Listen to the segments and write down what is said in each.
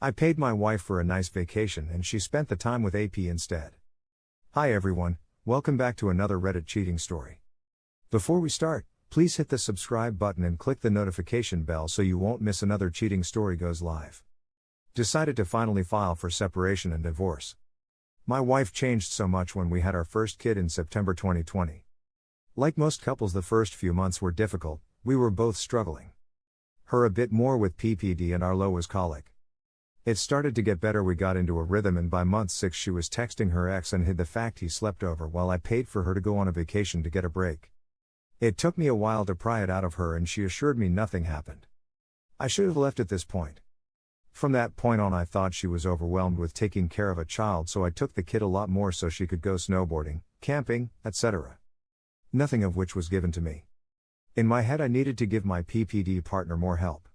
I paid my wife for a nice vacation and she spent the time with AP instead. Hi everyone, welcome back to another Reddit cheating story. Before we start, please hit the subscribe button and click the notification bell so you won't miss another cheating story goes live. Decided to finally file for separation and divorce. My wife changed so much when we had our first kid in September 2020. Like most couples, the first few months were difficult, we were both struggling. Her a bit more with PPD and our low was colic. It started to get better, we got into a rhythm, and by month 6 she was texting her ex and hid the fact he slept over while I paid for her to go on a vacation to get a break. It took me a while to pry it out of her and she assured me nothing happened. I should have left at this point. From that point on I thought she was overwhelmed with taking care of a child, so I took the kid a lot more so she could go snowboarding, camping, etc. Nothing of which was given to me. In my head I needed to give my PPD partner more help.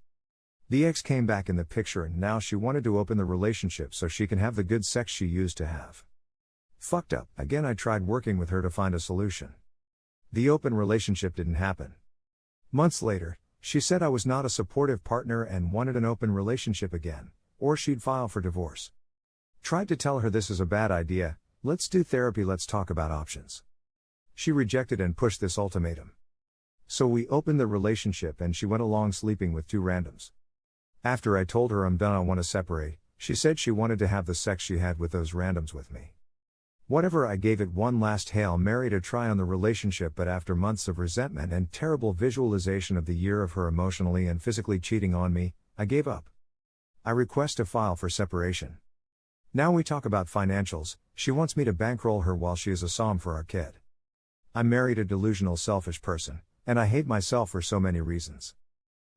The ex came back in the picture and now she wanted to open the relationship so she can have the good sex she used to have. Fucked up. Again, I tried working with her to find a solution. The open relationship didn't happen. Months later, she said I was not a supportive partner and wanted an open relationship again, or she'd file for divorce. Tried to tell her this is a bad idea, let's do therapy, let's talk about options. She rejected and pushed this ultimatum. So we opened the relationship and she went along sleeping with 2 randoms. After I told her I'm done, I want to separate, she said she wanted to have the sex she had with those randoms with me. Whatever, I gave it one last Hail Mary to try on the relationship, but after months of resentment and terrible visualization of the year of her emotionally and physically cheating on me, I gave up. I request to file for separation. Now we talk about financials. She wants me to bankroll her while she is a som for our kid. I married a delusional, selfish person, and I hate myself for so many reasons.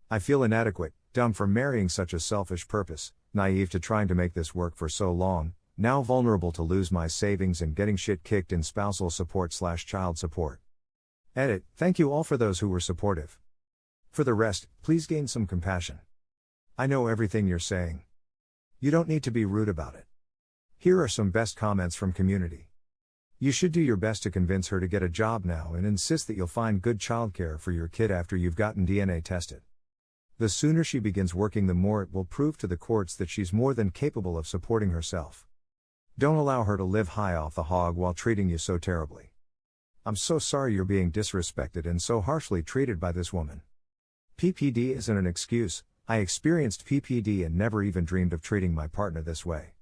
I feel inadequate, dumb for marrying such a selfish purpose, naive to trying to make this work for so long, now vulnerable to lose my savings and getting shit kicked in spousal support/child support. Edit. Thank you all for those who were supportive. For the rest, please gain some compassion. I know everything you're saying. You don't need to be rude about it. Here are some best comments from community. You should do your best to convince her to get a job now and insist that you'll find good childcare for your kid after you've gotten DNA tested. The sooner she begins working, the more it will prove to the courts that she's more than capable of supporting herself. Don't allow her to live high off the hog while treating you so terribly. I'm so sorry you're being disrespected and so harshly treated by this woman. PPD isn't an excuse. I experienced PPD and never even dreamed of treating my partner this way.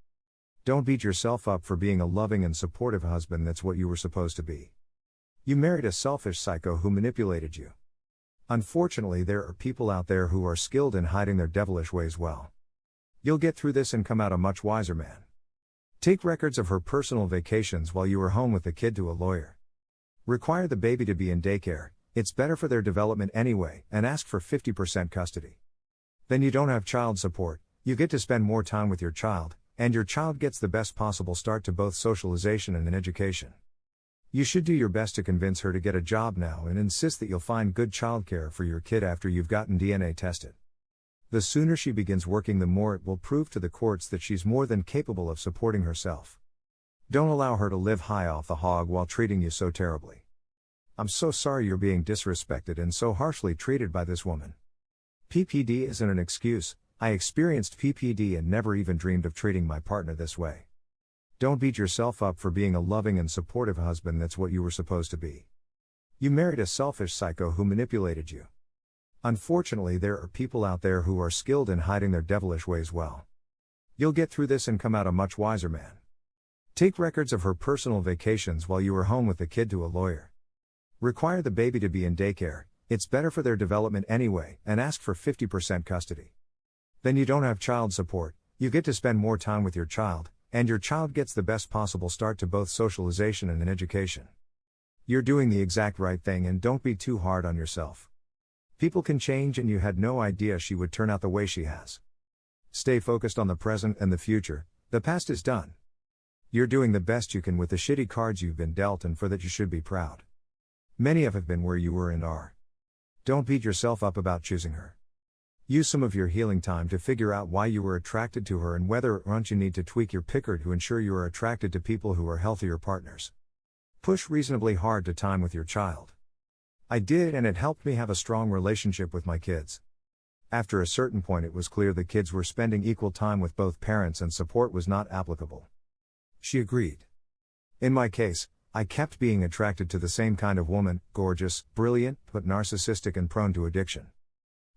Don't beat yourself up for being a loving and supportive husband. That's what you were supposed to be. You married a selfish psycho who manipulated you. Unfortunately, there are people out there who are skilled in hiding their devilish ways well. You'll get through this and come out a much wiser man. Take records of her personal vacations while you were home with the kid to a lawyer. Require the baby to be in daycare, it's better for their development anyway, and ask for 50% custody. Then you don't have child support, you get to spend more time with your child, and your child gets the best possible start to both socialization and an education. You should do your best to convince her to get a job now and insist that you'll find good childcare for your kid after you've gotten DNA tested. The sooner she begins working, the more it will prove to the courts that she's more than capable of supporting herself. Don't allow her to live high off the hog while treating you so terribly. I'm so sorry you're being disrespected and so harshly treated by this woman. PPD isn't an excuse. I experienced PPD and never even dreamed of treating my partner this way. Don't beat yourself up for being a loving and supportive husband. That's what you were supposed to be. You married a selfish psycho who manipulated you. Unfortunately, there are people out there who are skilled in hiding their devilish ways well. You'll get through this and come out a much wiser man. Take records of her personal vacations while you were home with the kid to a lawyer. Require the baby to be in daycare, it's better for their development anyway, and ask for 50% custody. Then you don't have child support, you get to spend more time with your child, and your child gets the best possible start to both socialization and an education. You're doing the exact right thing and don't be too hard on yourself. People can change and you had no idea she would turn out the way she has. Stay focused on the present and the future, the past is done. You're doing the best you can with the shitty cards you've been dealt, and for that you should be proud. Many have been where you were and are. Don't beat yourself up about choosing her. Use some of your healing time to figure out why you were attracted to her and whether or not you need to tweak your picker to ensure you are attracted to people who are healthier partners. Push reasonably hard to time with your child. I did, and it helped me have a strong relationship with my kids. After a certain point, it was clear the kids were spending equal time with both parents and support was not applicable. She agreed. In my case, I kept being attracted to the same kind of woman, gorgeous, brilliant, but narcissistic and prone to addiction.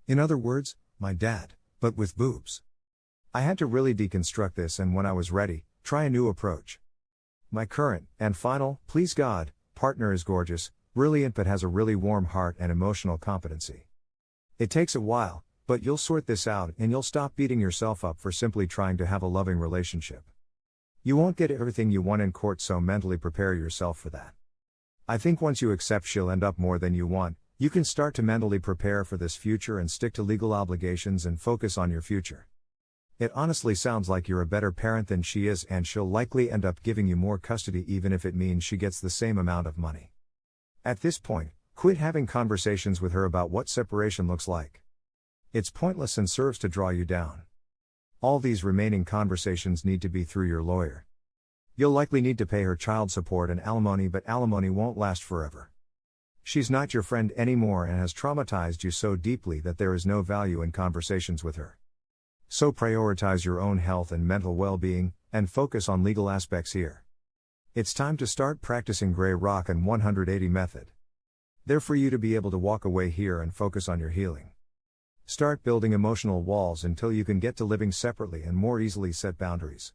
In other words, my dad, but with boobs. I had to really deconstruct this, and when I was ready, try a new approach. My current, and final, please God, partner is gorgeous, brilliant, but has a really warm heart and emotional competency. It takes a while, but you'll sort this out and you'll stop beating yourself up for simply trying to have a loving relationship. You won't get everything you want in court, so mentally prepare yourself for that. I think once you accept she'll end up more than you want, you can start to mentally prepare for this future and stick to legal obligations and focus on your future. It honestly sounds like you're a better parent than she is, and she'll likely end up giving you more custody even if it means she gets the same amount of money. At this point, quit having conversations with her about what separation looks like. It's pointless and serves to draw you down. All these remaining conversations need to be through your lawyer. You'll likely need to pay her child support and alimony, but alimony won't last forever. She's not your friend anymore and has traumatized you so deeply that there is no value in conversations with her. So prioritize your own health and mental well-being, and focus on legal aspects here. It's time to start practicing Gray Rock and 180 method. They're for you to be able to walk away here and focus on your healing. Start building emotional walls until you can get to living separately and more easily set boundaries.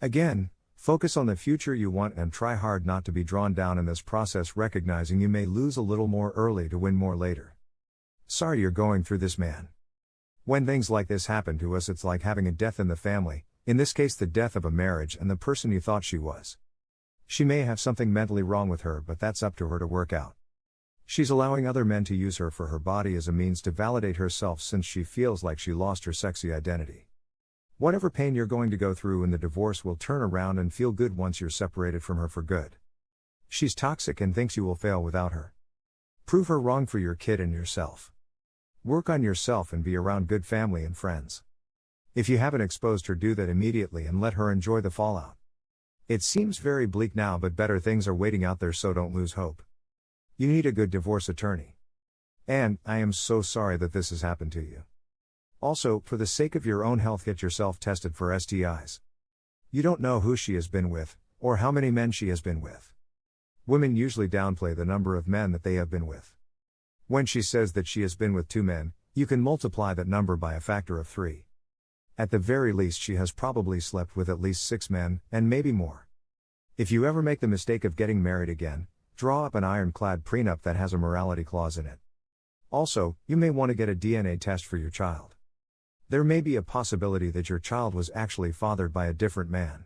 Again, focus on the future you want and try hard not to be drawn down in this process, recognizing you may lose a little more early to win more later. Sorry you're going through this, man. When things like this happen to us, it's like having a death in the family, in this case the death of a marriage and the person you thought she was. She may have something mentally wrong with her, but that's up to her to work out. She's allowing other men to use her for her body as a means to validate herself, since she feels like she lost her sexy identity. Whatever pain you're going to go through in the divorce will turn around and feel good once you're separated from her for good. She's toxic and thinks you will fail without her. Prove her wrong for your kid and yourself. Work on yourself and be around good family and friends. If you haven't exposed her, do that immediately and let her enjoy the fallout. It seems very bleak now, but better things are waiting out there, so don't lose hope. You need a good divorce attorney. And, I am so sorry that this has happened to you. Also, for the sake of your own health, get yourself tested for STIs. You don't know who she has been with, or how many men she has been with. Women usually downplay the number of men that they have been with. When she says that she has been with 2 men, you can multiply that number by a factor of 3. At the very least, she has probably slept with at least 6 men, and maybe more. If you ever make the mistake of getting married again, draw up an ironclad prenup that has a morality clause in it. Also, you may want to get a DNA test for your child. There may be a possibility that your child was actually fathered by a different man.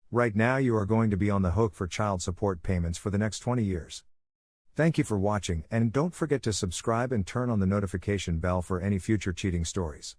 Right now you are going to be on the hook for child support payments for the next 20 years. Thank you for watching, and don't forget to subscribe and turn on the notification bell for any future cheating stories.